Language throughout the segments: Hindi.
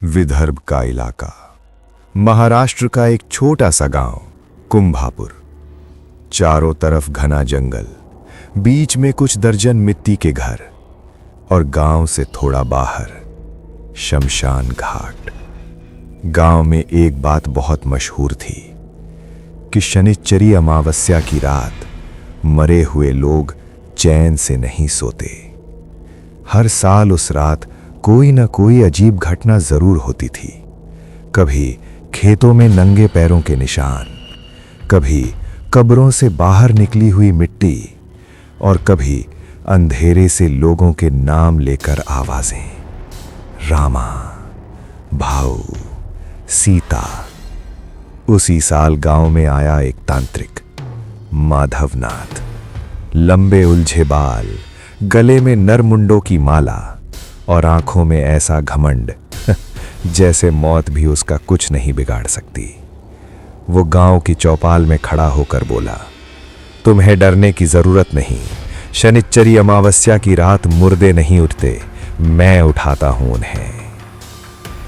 विदर्भ का इलाका, महाराष्ट्र का एक छोटा सा गांव कुंभापुर। चारों तरफ घना जंगल, बीच में कुछ दर्जन मिट्टी के घर और गांव से थोड़ा बाहर शमशान घाट। गांव में एक बात बहुत मशहूर थी कि शनिश्चरी अमावस्या की रात मरे हुए लोग चैन से नहीं सोते। हर साल उस रात कोई न कोई अजीब घटना जरूर होती थी। कभी खेतों में नंगे पैरों के निशान, कभी कब्रों से बाहर निकली हुई मिट्टी और कभी अंधेरे से लोगों के नाम लेकर आवाजें। रामा, भाऊ, सीता। उसी साल गांव में आया एक तांत्रिक, माधवनाथ। लंबे उलझे बाल, गले में नरमुंडों की माला और आंखों में ऐसा घमंड जैसे मौत भी उसका कुछ नहीं बिगाड़ सकती। वो गांव की चौपाल में खड़ा होकर बोला, तुम्हें डरने की जरूरत नहीं। शनिश्चरी अमावस्या की रात मुर्दे नहीं उठते, मैं उठाता हूं उन्हें।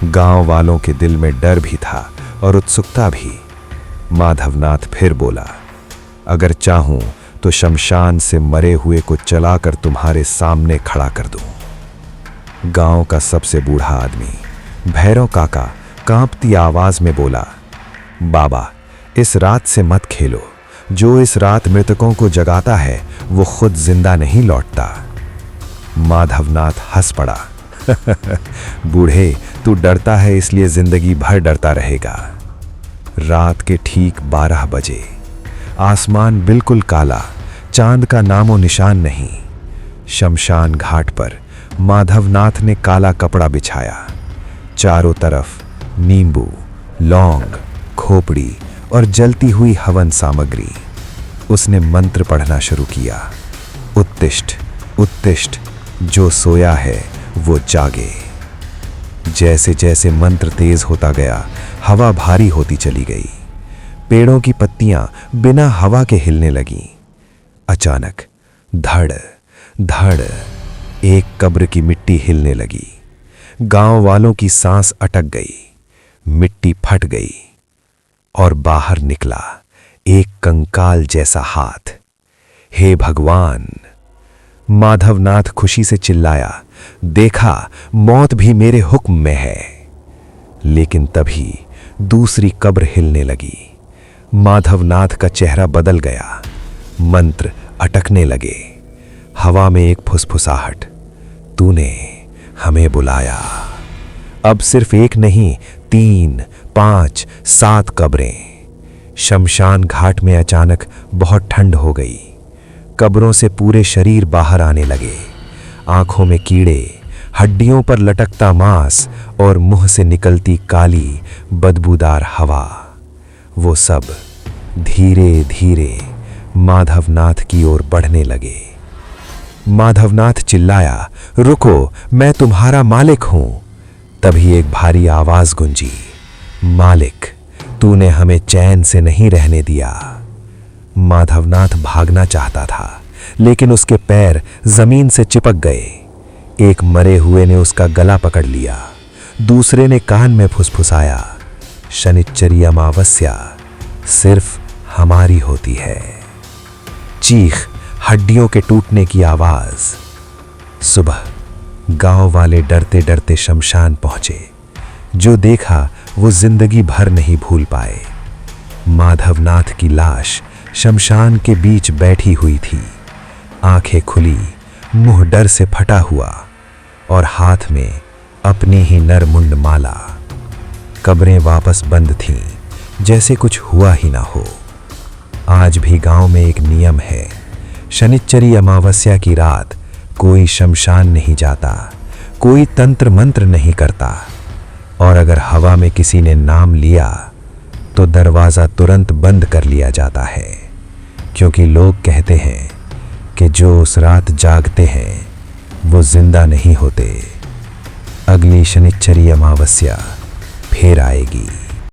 गांव वालों के दिल में डर भी था और उत्सुकता भी। माधवनाथ फिर बोला, अगर चाहूं तो शमशान से मरे हुए को चलाकर तुम्हारे सामने खड़ा कर दूं। गांव का सबसे बूढ़ा आदमी भैरव काका कांपती आवाज में बोला, बाबा, इस रात से मत खेलो। जो इस रात मृतकों को जगाता है वो खुद जिंदा नहीं लौटता। माधवनाथ हंस पड़ा, बूढ़े, तू डरता है इसलिए जिंदगी भर डरता रहेगा। रात के ठीक 12 बजे आसमान बिल्कुल काला, चांद का नामो निशान नहीं। शमशान घाट पर माधवनाथ ने काला कपड़ा बिछाया। चारों तरफ नींबू, लौंग, खोपड़ी और जलती हुई हवन सामग्री। उसने मंत्र पढ़ना शुरू किया, उत्तिष्ठ उत्तिष्ठ, जो सोया है वो जागे। जैसे जैसे मंत्र तेज होता गया, हवा भारी होती चली गई। पेड़ों की पत्तियां बिना हवा के हिलने लगीं। अचानक धड़ धड़ एक कब्र की मिट्टी हिलने लगी। गांव वालों की सांस अटक गई। मिट्टी फट गई और बाहर निकला एक कंकाल जैसा हाथ। हे भगवान! माधवनाथ खुशी से चिल्लाया, देखा, मौत भी मेरे हुक्म में है। लेकिन तभी दूसरी कब्र हिलने लगी। माधवनाथ का चेहरा बदल गया। मंत्र अटकने लगे। हवा में एक फुसफुसाहट, तूने हमें बुलाया। अब सिर्फ एक नहीं, 3, 5, 7 कब्रें। शमशान घाट में अचानक बहुत ठंड हो गई। कब्रों से पूरे शरीर बाहर आने लगे। आंखों में कीड़े, हड्डियों पर लटकता मांस और मुंह से निकलती काली बदबूदार हवा। वो सब धीरे धीरे माधवनाथ की ओर बढ़ने लगे। माधवनाथ चिल्लाया, रुको, मैं तुम्हारा मालिक हूं। तभी एक भारी आवाज गूंजी, मालिक, तूने हमें चैन से नहीं रहने दिया। माधवनाथ भागना चाहता था, लेकिन उसके पैर जमीन से चिपक गए। एक मरे हुए ने उसका गला पकड़ लिया। दूसरे ने कान में फुसफुसाया, शनिश्चरी अमावस्या सिर्फ हमारी होती है। चीख, हड्डियों के टूटने की आवाज। सुबह गांव वाले डरते डरते शमशान पहुंचे। जो देखा वो जिंदगी भर नहीं भूल पाए। माधवनाथ की लाश शमशान के बीच बैठी हुई थी, आंखें खुली, मुंह डर से फटा हुआ और हाथ में अपनी ही नरमुंड माला। कब्रें वापस बंद थीं, जैसे कुछ हुआ ही ना हो। आज भी गांव में एक नियम है, शनिश्चरी अमावस्या की रात कोई शमशान नहीं जाता, कोई तंत्र मंत्र नहीं करता, और अगर हवा में किसी ने नाम लिया तो दरवाजा तुरंत बंद कर लिया जाता है, क्योंकि लोग कहते हैं कि जो उस रात जागते हैं वो जिंदा नहीं होते। अगली शनिश्चरी अमावस्या फिर आएगी।